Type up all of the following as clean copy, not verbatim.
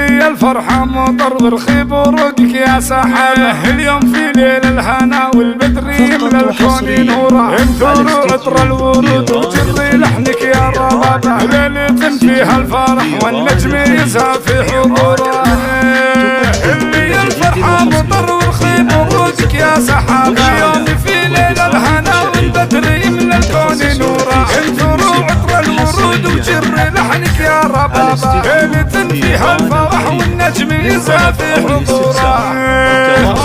اللي الفرحة مطر ورخيب ورقك يا سحابة. اليوم في ليل الهنا والبدر يملى الكون نورا. انثروا عطر الورود وجري لحنك يا ربابة. ليلة فيها الفرح والنجم يزهى في حضوره. اللي الفرحة مطر ورخيب ورقك يا سحابة. اليوم في ليل الهنا والبدر يملى الكون نورا. انثروا عطر الورود وجري لحنك يا ربابة. ليلة فيها الفرح والنجم يزهى في حضوره.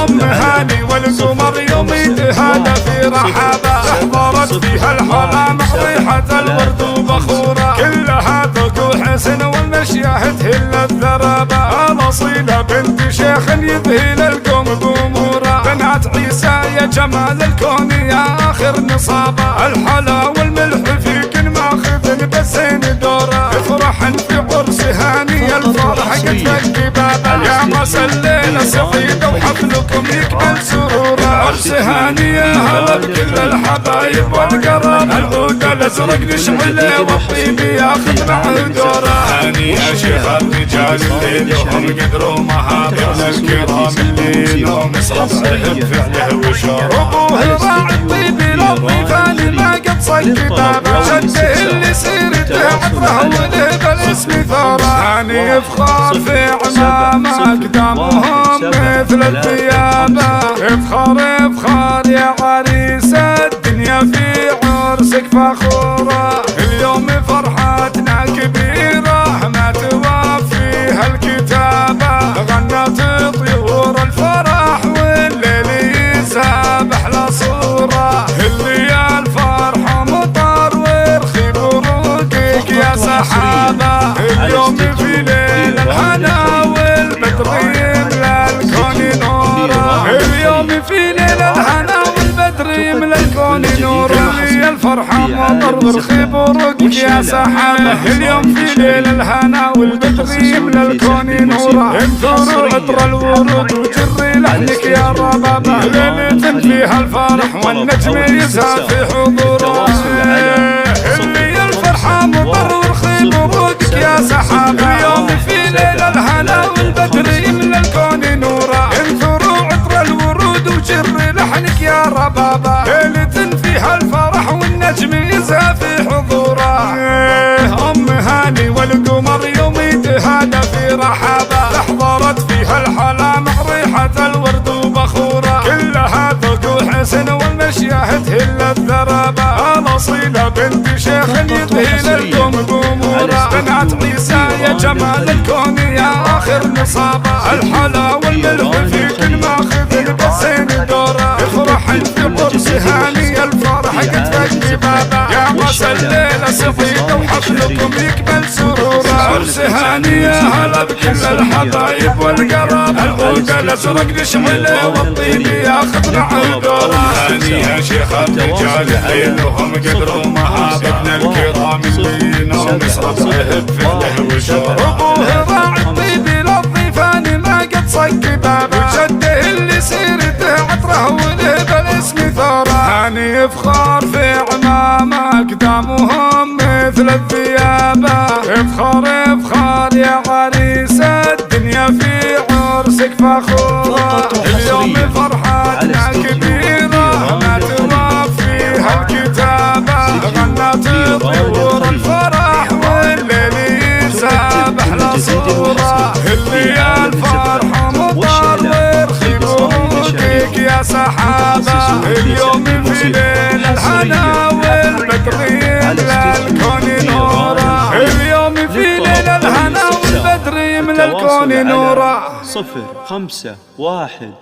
أم هاني والقمر يوم يتهادى في رحابة. احضرت فيها الحلا مع ريحة الورد وبخورة. كلها ذوق وحسن والمشياه تهل الذرابة. الأصيلة بنت شيخ يذهل القوم بأموره. بنات عيسى يا جمال الكون يا آخر نصابة. الحلا والملح فيك ماخذ بسين دوره. افرحن في عرس هاني الفرح قد لك بابا. يا مسا الليلة سعيدة وحفلكم يكمل سروره. عرس هاني يا هلا بكل الحبايب والقراب. العود الازرق نشعله والطيب ياخذ معه دوره. هاني يا شيخ الرجال اللي لهم قدر ومهابة. الكرام اللي لهم يصرف بفعله وشوره. ابوه راعي الطيب للضيفان ما قد صك بابه. شده اللي سيرته عطره وله بالاسم ثوره. هاني يفخر في عمامه اقدامهم مثل الثيابه. افخر يا عريس الدنيا في عرسك فخوره. اليوم فرحتنا كبيره ما توفيها الكتابه. غنت طيور الفرح والليل يسابح له صوره. اللي الفرحه مطر ورخيب ورقك يا سحابه. اليوم في ليل الهنا والبدر يملى الكون نوره. اليوم في ليل الهنا والبدر يملى الكون نوره. اللي الفرحه مطر ورخيب ورقك يا سحابه. اليوم في ليل الهنا والبدر يملى الكون نوره. انثروا عطر الورود وجري لحنك يا ربابة. ليلة فيها الفرح والنجم يزهى في حضوره. اللي الفرحة مطر ورخيب ورقك يا سحابة. اليوم في ليل الهنا والبدر يملى الكون نوره. انثروا عطر الورود وجري لحنك يا ربابة. ليلة فيها الفرح والنجم يزهى في حضوره. أم هاني والقمر يوم يتهادى في رحابة. احضرت فيها الحلا مع ريحة الورد وبخورة. كلها ذوق وحسن والمشياه تهل الذرابة. الأصيلة بنت شيخ يذهل القوم بأموره. بنات عيسى يا جمال الكون يا آخر نصابة. الحلا والملح فيك ماخذ بسين دوره. افرحن في عرس هاني الفرح قد لك بابا. يا مسا الليلة سعيدة وحفلكم يكمل سروره. عرس هاني يا هلا بكل الحبايب والقراب. العود الازرق نشعله والطيب ياخذ معه دوره. هاني يا شيخ الرجال اللي لهم قدر ومهابة. ابن الكرام اللي نوم يصرف بفعله وشوره. ابوه راعي الطيب للضيفان ما قد صك بابه. وجده اللي سيرته عطره وله بالاسم ثوره. هاني يفخر في عمامه اقدامهم مثل الثيابه. افخر يا عريس الدنيا في عرسك فخوره. اليوم فرحتنا كبيره ما توفيها الكتابه. غنت طيور الفرح والليل يسابح له صوره. اللي الفرحه مطر ورخيب ورقك يا سحابه. اليوم في ليل الهنا والبدر يملى الكون نوره. اليوم في ليل الهنا والبدر يملى الكون نوره. 05 1